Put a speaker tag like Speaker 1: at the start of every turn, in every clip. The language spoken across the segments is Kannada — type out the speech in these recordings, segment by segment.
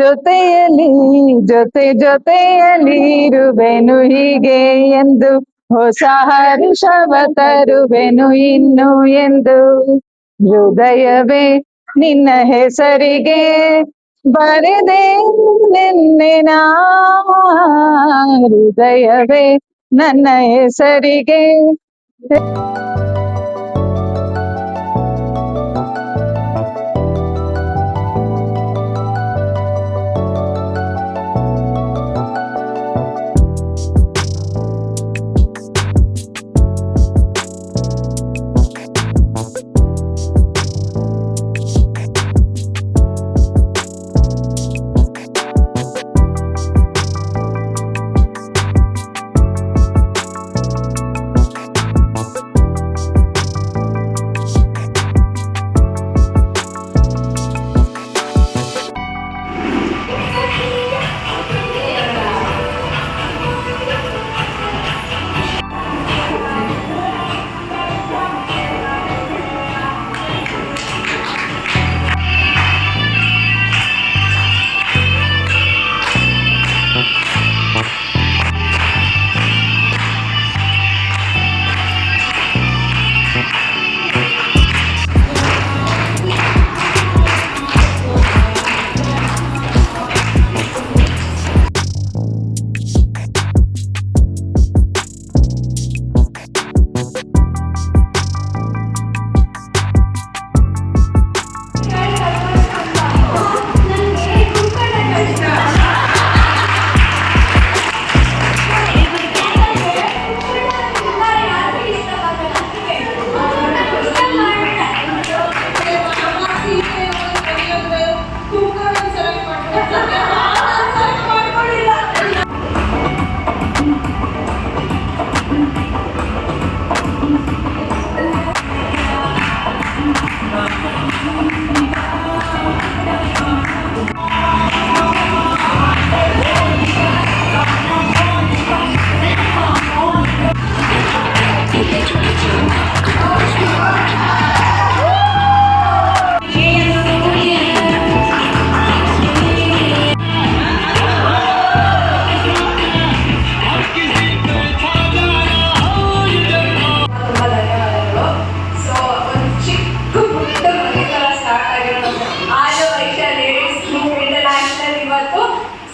Speaker 1: ಜೊತೆಯಲ್ಲಿ ಜೊತೆಯಲ್ಲಿ ಇರುವೆನು ಹೀಗೆ ಎಂದು, ಹೊಸ ಹರುಷವ ತರುವೆನು ಇನ್ನು ಎಂದು. ಹೃದಯವೇ ನಿನ್ನ ಹೆಸರಿಗೆ ಬರೆದೆ ನಿನ್ನೆನ, ಹೃದಯವೇ ನನ್ನ ಹೆಸರಿಗೆ.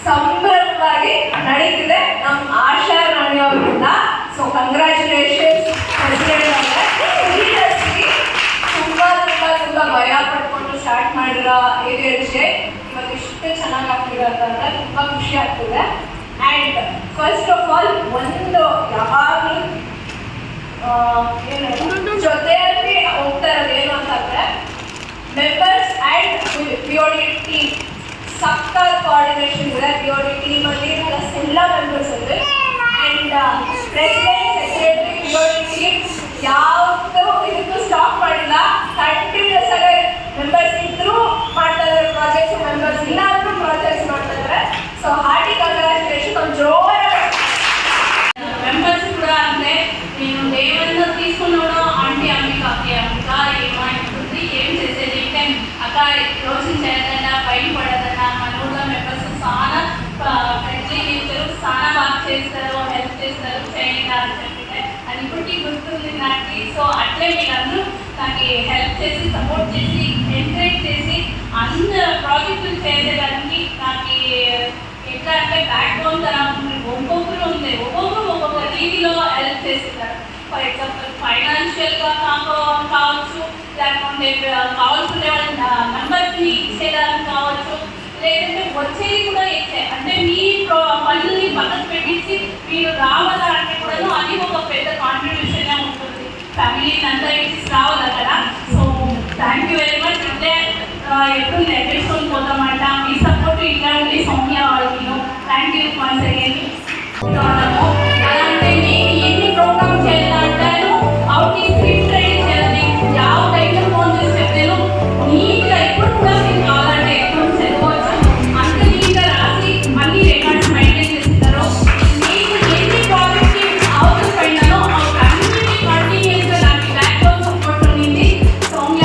Speaker 2: ಸಂಭ್ರಮವಾಗಿ ನಡೀತಿದೆ ನಮ್ಮ ಆಶಾ ರಾಣಿ ಅವರಿಂದ. ಸೊ ಕಂಗ್ರ್ಯಾಚುಲೇಷನ್ಸ್ ತುಂಬಾ ಭಯ ಪಡ್ಕೊಂಡು ಸ್ಟಾರ್ಟ್ ಮಾಡಿರೋ ಏರಿಯಾ ಇವತ್ತು ಇಷ್ಟು ಚೆನ್ನಾಗಿ ಆಗ್ತಿದೆ ಅಂತ ತುಂಬಾ ಖುಷಿ ಆಗ್ತಿದೆ. ಆ್ಯಂಡ್ ಫಸ್ಟ್ ಆಫ್ ಆಲ್ ಒಂದು ಯಾವಾಗಲೂ ಜೊತೆಯಲ್ಲಿ ಹೋಗ್ತಾ ಇರೋದು ಏನು ಅಂತಂದ್ರೆ ಮೆಂಬರ್ಸ್ ಆ್ಯಂಡ್ POD ಟೀಮ್ ಸಕ್ಕತ್ ಕೋಆರ್ಡಿನೇಷನ್ ಇದೆ. POD ಟೀಮ್ ಅಲ್ಲಿ ಪ್ಲಸ್ ಎಲ್ಲ ಮೆಂಬರ್ಸ್ ಇದೆ. And president secretary POD team ಯಾವುದು ಇದಕ್ಕೂ ಸ್ಟಾಪ್ ಮಾಡಿಲ್ಲ, ಕಂಟಿನ್ಯೂಸ್ ಆಗಿ ಮೆಂಬರ್ಸ್ ಇದ್ರೂ ಮಾಡ್ತಾ ಇದ್ದಾರೆ ಪ್ರಾಜೆಕ್ಟ್ಸ್, ಮೆಂಬರ್ಸ್ ಇಲ್ಲ ಅಂದ್ರೂ ಪ್ರಾಜೆಕ್ಟ್ಸ್ ಮಾಡ್ತಾ ಇದ್ದಾರೆ. So hearty congratulation. ಒಂದು ಜೋರಾಗಿ ಮೆಂಬರ್ಸ್ ಕೂಡ అంటే నేను దేవన్న తీసుకుని ఆంటీ అంబికా ఏమంటుంది ఏం చేసేది అంటే అక్క రోజు చేయదన్నా పైన పడదన్నా మన ఊళ్ళో మెంబర్స్ చాలా ఫ్రెండ్లీ నేచర్, చాలా బాగా చేస్తారు, హెల్ప్ చేస్తారు, చేయండి అని చెప్పితే అది ఇప్పటికీ గుర్తుంది నాకు. సో అట్లే మీరందరూ నాకు హెల్ప్ చేసి సపోర్ట్ చేసి ఎంకరేజ్ చేసి అందరు ప్రాజెక్టులు చేయడానికి నాకు ఎట్లా అంటే బ్యాక్ బోన్ తర ఒక్కొక్కరు ఉంది, ఒక్కొక్కరు ఒక్కొక్క రీతిలో హెల్ప్ చేస్తున్నారు. ఫర్ ఎగ్జాంపుల్ ఫైనాన్షియల్గా కావచ్చు, లేకుంటే కావాల్సిన మెంబర్స్ని ఇచ్చేదానికి కావచ్చు, లేదంటే వచ్చేది కూడా ఇచ్చే అంటే మీ పనుల్ని పక్కన పెట్టించి మీరు రావాలంటే కూడా అది ఒక పెద్ద కాంట్రిబ్యూషన్గా ఉంటుంది. ఫ్యామిలీని అంతా ఇచ్చి రావాలి కదా. So thank you very much. ఇట్లే ఎప్పుడు నెగ్లెక్ట్కొని పోతామంట, మీ సపోర్ట్ ఇట్లా ఉండి సౌమ్య వాళ్ళకి థ్యాంక్ యూ వన్స్ అగైన్. అలాంటి మీకు ఎన్ని ప్రోగ్రామ్స్ చేయాలంటారు అవుటింగ్ స్క్రిప్ట్ రెడీ చేయాలి, ಯಾವ టైంలో ఫోన్ చేసి చెప్తాను నీట్గా ఇప్పుడు కూడా మీకు కావాలంటే ఎగ్జామ్స్ చదవచ్చు, అంత నీట్గా రాసి అన్ని రికార్డ్స్ మెయింటైన్ చేస్తారు. మీకు ఎన్ని ప్రాజెక్ట్కి అవసరం పడినానో అన్నింటినీ కంటిన్యూస్గా నాకు బ్యాక్ బోన్ సపోర్ట్ ఉంది సౌమ్య.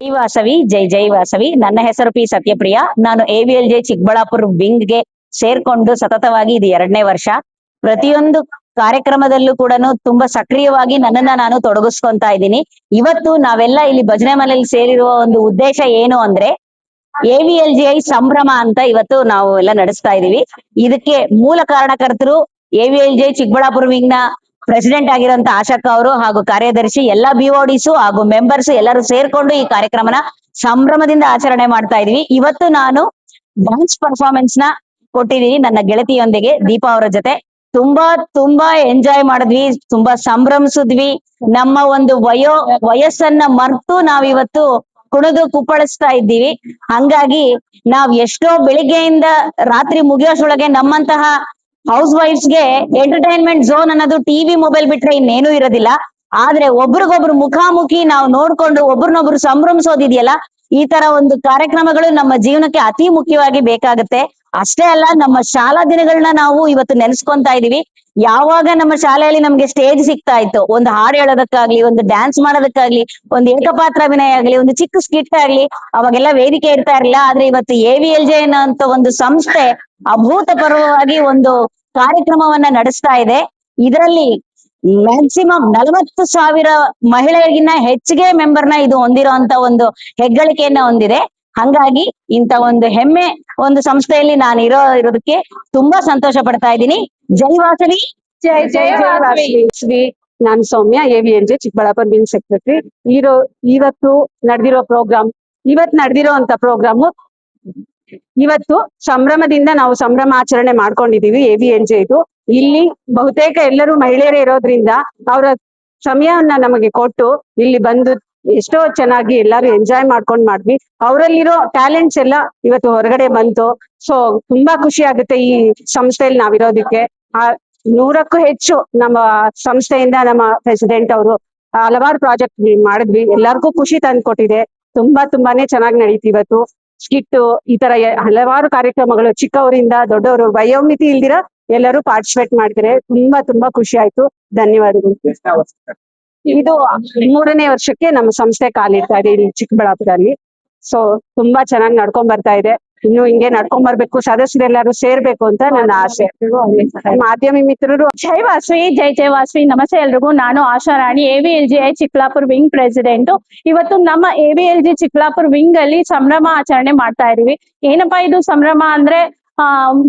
Speaker 3: ಜೈ ವಾಸವಿ, ಜೈ ಜೈ ವಾಸವಿ. ನನ್ನ ಹೆಸರು ಪಿ ಸತ್ಯಪ್ರಿಯ. ನಾನು AVLJ ಚಿಕ್ಕಬಳ್ಳಾಪುರ ವಿಂಗ್ಗೆ ಸೇರ್ಕೊಂಡು ಸತತವಾಗಿ ಇದು 2ನೇ ವರ್ಷ. ಪ್ರತಿಯೊಂದು ಕಾರ್ಯಕ್ರಮದಲ್ಲೂ ಕೂಡ ತುಂಬಾ ಸಕ್ರಿಯವಾಗಿ ನನ್ನನ್ನ ನಾನು ತೊಡಗಿಸ್ಕೊಂತಾ ಇದ್ದೀನಿ. ಇವತ್ತು ನಾವೆಲ್ಲ ಇಲ್ಲಿ ಭಜನೆ ಮನೆಯಲ್ಲಿ ಸೇರಿರುವ ಒಂದು ಉದ್ದೇಶ ಏನು ಅಂದ್ರೆ AVLJI ಸಂಭ್ರಮ ಅಂತ ಇವತ್ತು ನಾವು ಎಲ್ಲ ನಡೆಸ್ತಾ ಇದೀವಿ. ಇದಕ್ಕೆ ಮೂಲ ಕಾರಣಕರ್ತರು AVLJ ಚಿಕ್ಕಬಳ್ಳಾಪುರ ವಿಂಗ್ ನ ಪ್ರೆಸಿಡೆಂಟ್ ಆಗಿರುವಂತ ಆಶಕ್ಕ ಅವರು ಹಾಗೂ ಕಾರ್ಯದರ್ಶಿ ಎಲ್ಲಾ BODs ಹಾಗೂ ಮೆಂಬರ್ಸ್ ಎಲ್ಲರೂ ಸೇರ್ಕೊಂಡು ಈ ಕಾರ್ಯಕ್ರಮನ ಸಂಭ್ರಮದಿಂದ ಆಚರಣೆ ಮಾಡ್ತಾ ಇದೀವಿ. ಇವತ್ತು ನಾನು ಡ್ಯಾನ್ಸ್ ಪರ್ಫಾರ್ಮೆನ್ಸ್ ನ ಕೊಟ್ಟಿದ್ದೀನಿ ನನ್ನ ಗೆಳತಿಯೊಂದಿಗೆ ದೀಪಾ ಅವರ ಜೊತೆ. ತುಂಬಾ ಎಂಜಾಯ್ ಮಾಡಿದ್ವಿ, ತುಂಬಾ ಸಂಭ್ರಮಿಸಿದ್ವಿ. ನಮ್ಮ ಒಂದು ವಯಸ್ಸನ್ನ ಮರ್ತು ನಾವಿವತ್ತು ಕುಣಿದು ಕುಪ್ಪಳಿಸ್ತಾ ಇದ್ದೀವಿ. ಹಂಗಾಗಿ ನಾವ್ ಎಷ್ಟೋ ಬೆಳಿಗ್ಗೆಯಿಂದ ರಾತ್ರಿ ಮುಗಿಯೋಷ್ರೊಳಗೆ ನಮ್ಮಂತಹ ಹೌಸ್ ವೈಫ್ಸ್ಗೆ ಎಂಟರ್ಟೈನ್ಮೆಂಟ್ ಝೋನ್ ಅನ್ನೋದು ಟಿವಿ ಮೊಬೈಲ್ ಬಿಟ್ರೆ ಇನ್ನೇನು ಇರೋದಿಲ್ಲ. ಆದ್ರೆ ಒಬ್ರಿಗೊಬ್ರು ಮುಖಾಮುಖಿ ನಾವು ನೋಡ್ಕೊಂಡು ಒಬ್ರನ್ನೊಬ್ರು ಸಂಭ್ರಮಿಸೋದಿದೆಯಲ್ಲ, ಈ ತರ ಒಂದು ಕಾರ್ಯಕ್ರಮಗಳು ನಮ್ಮ ಜೀವನಕ್ಕೆ ಅತಿ ಮುಖ್ಯವಾಗಿ ಬೇಕಾಗುತ್ತೆ. ಅಷ್ಟೇ ಅಲ್ಲ, ನಮ್ಮ ಶಾಲಾ ದಿನಗಳನ್ನ ನಾವು ಇವತ್ತು ನೆನೆಸ್ಕೊಂತಾ ಇದೀವಿ. ಯಾವಾಗ ನಮ್ಮ ಶಾಲೆಯಲ್ಲಿ ನಮ್ಗೆ ಸ್ಟೇಜ್ ಸಿಗ್ತಾ ಇತ್ತು, ಒಂದು ಹಾಡು ಹೇಳೋದಕ್ಕಾಗ್ಲಿ, ಒಂದು ಡ್ಯಾನ್ಸ್ ಮಾಡೋದಕ್ಕಾಗ್ಲಿ, ಒಂದು ಏಕಪಾತ್ರ ಅಭಿನಯ ಆಗ್ಲಿ, ಒಂದು ಚಿಕ್ಕ ಸ್ಕಿಟ್ ಆಗ್ಲಿ, ಅವಾಗೆಲ್ಲ ವೇದಿಕೆ ಇರ್ತಾ ಇರ್ಲಿಲ್ಲ. ಆದ್ರೆ ಇವತ್ತು AVLJ ಅನ್ನೋ ಒಂದು ಸಂಸ್ಥೆ ಅಭೂತಪೂರ್ವವಾಗಿ ಒಂದು ಕಾರ್ಯಕ್ರಮವನ್ನ ನಡೆಸ್ತಾ ಇದೆ. ಇದರಲ್ಲಿ ಮ್ಯಾಕ್ಸಿಮಮ್ 40,000 ಮಹಿಳೆಯರಿಗಿನ್ನ ಹೆಚ್ಚಿಗೆ ಮೆಂಬರ್ನ ಇದು ಹೊಂದಿರುವಂತ ಒಂದು ಹೆಗ್ಗಳಿಕೆಯನ್ನ ಹೊಂದಿದೆ. ಹಂಗಾಗಿ ಇಂತ ಒಂದು ಹೆಮ್ಮೆ ಒಂದು ಸಂಸ್ಥೆಯಲ್ಲಿ ನಾನು ಇರೋದಕ್ಕೆ ತುಂಬಾ ಸಂತೋಷ ಪಡ್ತಾ ಇದ್ದೀನಿ. ಜೈ ವಾಸವಿ,
Speaker 1: ಜೈ ಜೈ ವಾಸವಿ.
Speaker 4: ನಾನು ಸೌಮ್ಯ, AVLJ ಚಿಕ್ಕಬಳ್ಳಾಪುರ ವಿಂಗ್ ಸೆಕ್ರೆಟರಿ. ಇವತ್ತು ನಡೆದಿರೋ ಪ್ರೋಗ್ರಾಮು ಇವತ್ತು ಸಂಭ್ರಮದಿಂದ ನಾವು ಸಂಭ್ರಮಾಚರಣೆ ಮಾಡ್ಕೊಂಡಿದೀವಿ. AVLJ ಇದು ಇಲ್ಲಿ ಬಹುತೇಕ ಎಲ್ಲರೂ ಮಹಿಳೆಯರೇ ಇರೋದ್ರಿಂದ ಅವರ ಸಮಯವನ್ನ ನಮಗೆ ಕೊಟ್ಟು ಇಲ್ಲಿ ಬಂದು ಎಷ್ಟೋ ಚೆನ್ನಾಗಿ ಎಲ್ಲಾರು ಎಂಜಾಯ್ ಮಾಡಿದ್ವಿ. ಅವರಲ್ಲಿರೋ ಟ್ಯಾಲೆಂಟ್ಸ್ ಎಲ್ಲ ಇವತ್ತು ಹೊರಗಡೆ ಬಂತು. ಸೊ ತುಂಬಾ ಖುಷಿ ಆಗುತ್ತೆ ಈ ಸಂಸ್ಥೆಯಲ್ಲಿ ನಾವಿರೋದಕ್ಕೆ. 100ಕ್ಕೂ ಹೆಚ್ಚು ನಮ್ಮ ಸಂಸ್ಥೆಯಿಂದ ನಮ್ಮ ಪ್ರೆಸಿಡೆಂಟ್ ಅವರು ಹಲವಾರು ಪ್ರಾಜೆಕ್ಟ್ ಮಾಡಿದ್ವಿ. ಎಲ್ಲರಿಗೂ ಖುಷಿ ತಂದ್ಕೊಟ್ಟಿದೆ. ತುಂಬಾನೇ ಚೆನ್ನಾಗಿ ನಡೀತಿ. ಇವತ್ತು ಸ್ಕಿಟ್, ಈ ತರ ಹಲವಾರು ಕಾರ್ಯಕ್ರಮಗಳು ಚಿಕ್ಕವರಿಂದ ದೊಡ್ಡವರು ವಯೋಮಿತಿ ಇಲ್ದಿರ ಎಲ್ಲರೂ ಪಾರ್ಟಿಸಿಪೇಟ್ ಮಾಡ್ತಾರೆ. ತುಂಬಾ ಖುಷಿ ಆಯ್ತು. ಧನ್ಯವಾದಗಳು. ಇದು 3ನೇ ವರ್ಷಕ್ಕೆ ನಮ್ಮ ಸಂಸ್ಥೆ ಕಾಲಿಡ್ತಾ ಇದೆ ಇಲ್ಲಿ ಚಿಕ್ಕಬಳ್ಳಾಪುರಲ್ಲಿ. ಸೊ ತುಂಬಾ ಚೆನ್ನಾಗಿ ನಡ್ಕೊಂಡ್ ಬರ್ತಾ ಇದೆ. ಇನ್ನು ಹಿಂಗೆ ನಡ್ಕೊಂಡ್ ಬರ್ಬೇಕು, ಸದಸ್ಯರೆಲ್ಲರೂ ಸೇರ್ಬೇಕು ಅಂತ ನನ್ನ ಆಸೆ. ಮಾಧ್ಯಮ ಮಿತ್ರರು
Speaker 1: ಜೈ ವಾಸವಿ, ಜೈ ಜೈ ವಾಸವಿ. ನಮಸ್ತೆ ಎಲ್ರಿಗೂ. ನಾನು ಆಶಾ ರಾಣಿ, AVLJI ಚಿಕ್ಕಬಳ್ಳಾಪುರ ವಿಂಗ್ ಪ್ರೆಸಿಡೆಂಟ್. ಇವತ್ತು ನಮ್ಮ AVLJ ಚಿಕ್ಕಬಳ್ಳಾಪುರ ವಿಂಗ್ ಅಲ್ಲಿ ಸಂಭ್ರಮ ಆಚರಣೆ ಮಾಡ್ತಾ ಇದೀವಿ. ಏನಪ್ಪಾ ಇದು ಸಂಭ್ರಮ ಅಂದ್ರೆ,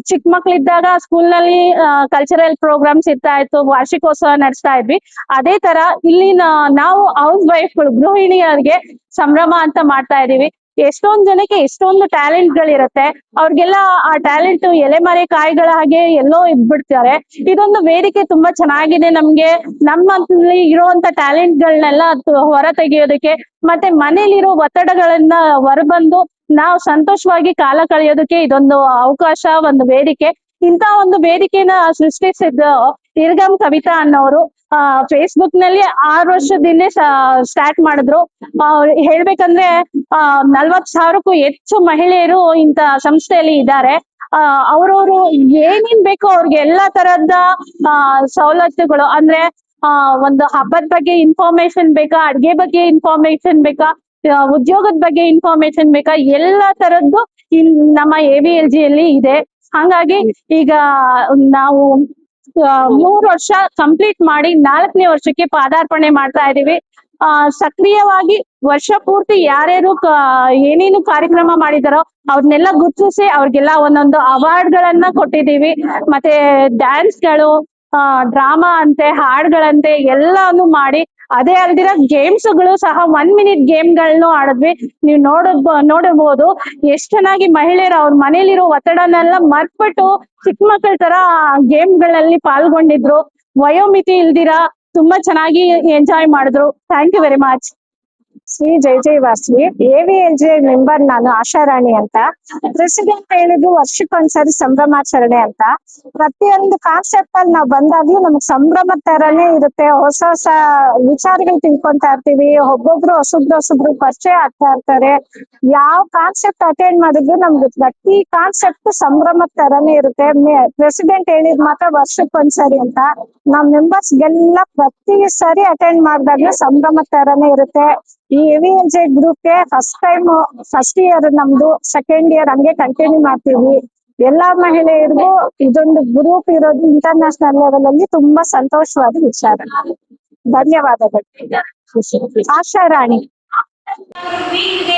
Speaker 1: ಚಿಕ್ಕ ಮಕ್ಳಿದ್ದಾಗ ಸ್ಕೂಲ್ ನಲ್ಲಿ ಕಲ್ಚರಲ್ ಪ್ರೋಗ್ರಾಮ್ಸ್ ಇರ್ತಾ ಇತ್ತು, ವಾರ್ಷಿಕೋತ್ಸವ ನಡೆಸ್ತಾ ಇದ್ವಿ. ಅದೇ ತರ ಇಲ್ಲಿ ನಾವು ಹೌಸ್ ವೈಫ್ಗಳು, ಗೃಹಿಣಿಯರಿಗೆ ಸಂಭ್ರಮ ಅಂತ ಮಾಡ್ತಾ ಇದೀವಿ. ಎಷ್ಟೊಂದ್ ಜನಕ್ಕೆ ಎಷ್ಟೊಂದು ಟ್ಯಾಲೆಂಟ್ ಗಳಿರುತ್ತೆ. ಅವ್ರಿಗೆಲ್ಲ ಆ ಟ್ಯಾಲೆಂಟ್ ಎಲೆಮರೆ ಕಾಯಿಗಳ ಹಾಗೆ ಎಲ್ಲೋ ಇದ್ಬಿಡ್ತಾರೆ. ಇದೊಂದು ವೇದಿಕೆ ತುಂಬಾ ಚೆನ್ನಾಗಿದೆ ನಮ್ಗೆ. ನಮ್ಮಲ್ಲಿ ಇರುವಂತ ಟ್ಯಾಲೆಂಟ್ ಗಳನ್ನೆಲ್ಲ ಹೊರ ತೆಗೆಯೋದಕ್ಕೆ, ಮತ್ತೆ ಮನೇಲಿರೋ ಒತ್ತಡಗಳನ್ನ ಹೊರಬಂದು ನಾವು ಸಂತೋಷವಾಗಿ ಕಾಲ ಕಳೆಯೋದಕ್ಕೆ ಇದೊಂದು ಅವಕಾಶ, ಒಂದು ವೇದಿಕೆ. ಇಂತ ಒಂದು ವೇದಿಕೆನ ಸೃಷ್ಟಿಸಿದ ಇರ್ಗಮ್ ಕವಿತಾ ಅನ್ನೋರು ಫೇಸ್ಬುಕ್ ನಲ್ಲಿ 6 ವರ್ಷದಿಂದ ಸ್ಟಾರ್ಟ್ ಮಾಡಿದ್ರು. ಹೇಳ್ಬೇಕಂದ್ರೆ 40,000ಕ್ಕೂ ಹೆಚ್ಚು ಮಹಿಳೆಯರು ಇಂತ ಸಂಸ್ಥೆಯಲ್ಲಿ ಇದ್ದಾರೆ. ಅವ್ರವ್ರು ಏನೇನ್ ಬೇಕೋ ಅವ್ರಿಗೆ ಎಲ್ಲಾ ತರದ ಸವಲತ್ತುಗಳು, ಅಂದ್ರೆ ಒಂದು ಹಬ್ಬದ ಬಗ್ಗೆ ಇನ್ಫಾರ್ಮೇಶನ್ ಬೇಕಾ, ಅಡ್ಗೆ ಬಗ್ಗೆ ಇನ್ಫಾರ್ಮೇಶನ್ ಬೇಕಾ, ಉದ್ಯೋಗದ ಬಗ್ಗೆ ಇನ್ಫಾರ್ಮೇಶನ್ ಬೇಕಾ, ಎಲ್ಲಾ ತರದ್ದು ನಮ್ಮ AVLJ ಅಲ್ಲಿ ಇದೆ. ಹಂಗಾಗಿ ಈಗ ನಾವು 3 ವರ್ಷ ಕಂಪ್ಲೀಟ್ ಮಾಡಿ 4ನೇ ವರ್ಷಕ್ಕೆ ಪಾದಾರ್ಪಣೆ ಮಾಡ್ತಾ ಇದೀವಿ. ಸಕ್ರಿಯವಾಗಿ ವರ್ಷ ಪೂರ್ತಿ ಯಾರ್ಯಾರು ಏನೇನು ಕಾರ್ಯಕ್ರಮ ಮಾಡಿದಾರೋ ಅವ್ರನ್ನೆಲ್ಲ ಗುರುತಿಸಿ ಅವ್ರಿಗೆಲ್ಲ ಒಂದೊಂದು ಅವಾರ್ಡ್ ಗಳನ್ನ ಕೊಟ್ಟಿದೀವಿ. ಮತ್ತೆ ಡ್ಯಾನ್ಸ್ ಗಳು, ಡ್ರಾಮಾ ಅಂತೆ, ಹಾಡ್ಗಳಂತೆ ಎಲ್ಲಾನು ಮಾಡಿ, ಅದೇ ಅಲ್ದಿರ ಗೇಮ್ಸ್ ಗಳು ಸಹ 1 ಮಿನಿಟ್ ಗೇಮ್ ಗಳನ್ನು ಆಡಿದ್ವಿ. ನೀವು ನೋಡಬಹುದು ಎಷ್ಟ್ ಚೆನ್ನಾಗಿ ಮಹಿಳೆಯರು ಅವ್ರ ಮನೇಲಿರೋ ಒತ್ತಡನೆಲ್ಲ ಮರ್ತ್ಬಿಟ್ಟು ಚಿಕ್ಕ ಮಕ್ಕಳ ತರ ಗೇಮ್ ಗಳಲ್ಲಿ ಪಾಲ್ಗೊಂಡಿದ್ರು. ವಯೋಮಿತಿ ಇಲ್ದಿರ ತುಂಬಾ ಚೆನ್ನಾಗಿ ಎಂಜಾಯ್ ಮಾಡಿದ್ರು. Thank you very much.
Speaker 5: Shri ಜೈ ಜೈ ವಾಸವಿ. AVLJ ಮೆಂಬರ್ ನಾನು ಆಶಾ ರಾಣಿ ಅಂತ. ಪ್ರೆಸಿಡೆಂಟ್ ಹೇಳಿದ್ರು ವರ್ಷಕ್ಕೊಂದ್ಸರಿ ಸಂಭ್ರಮಾಚರಣೆ ಅಂತ. ಪ್ರತಿಯೊಂದು ಕಾನ್ಸೆಪ್ಟ್ ಅಲ್ಲಿ ನಾವು ಬಂದಾಗ್ಲೂ ನಮಗ್ ಸಂಭ್ರಮ ತರನೇ ಇರುತ್ತೆ. ಹೊಸ ವಿಚಾರಗಳು ತಿಳ್ಕೊಂತಾ ಇರ್ತೀವಿ. ಒಬ್ಬೊಬ್ರು ಹೊಸಬ್ರು ಪರಿಚಯ ಆಗ್ತಾ ಇರ್ತಾರೆ. ಯಾವ ಕಾನ್ಸೆಪ್ಟ್ ಅಟೆಂಡ್ ಮಾಡಿದ್ರು ನಮ್ಗೆ ಪ್ರತಿ ಕಾನ್ಸೆಪ್ಟ್ ಸಂಭ್ರಮ ತರನೇ ಇರುತ್ತೆ. ಪ್ರೆಸಿಡೆಂಟ್ ಹೇಳಿದ್ ಮಾತ್ರ ವರ್ಷಕ್ಕೊಂದ್ಸರಿ ಅಂತ. ನಾವ್ ಮೆಂಬರ್ಸ್ಗೆಲ್ಲ ಪ್ರತಿ ಸರಿ ಅಟೆಂಡ್ ಮಾಡಿದಾಗ್ಲೂ ಸಂಭ್ರಮ ತರನೇ ಇರುತ್ತೆ. ಈ AVLJ ಗ್ರೂಪ್ಗೆ ಫಸ್ಟ್ ಇಯರ್ ನಮ್ದು, ಸೆಕೆಂಡ್ ಇಯರ್ ಹಂಗೆ ಕಂಟಿನ್ಯೂ ಮಾಡ್ತೀವಿ. ಎಲ್ಲಾ ಮಹಿಳೆಯರಿಗೂ ಇದೊಂದು ಗ್ರೂಪ್ ಇರೋದು ಇಂಟರ್ನ್ಯಾಷನಲ್ ಲೆವೆಲ್ ಅಲ್ಲಿ ತುಂಬಾ ಸಂತೋಷವಾದ ವಿಚಾರ. ಧನ್ಯವಾದಗಳು. ಆಶಾ ರಾಣಿ.
Speaker 2: ವಿಂಗ್ಗೆ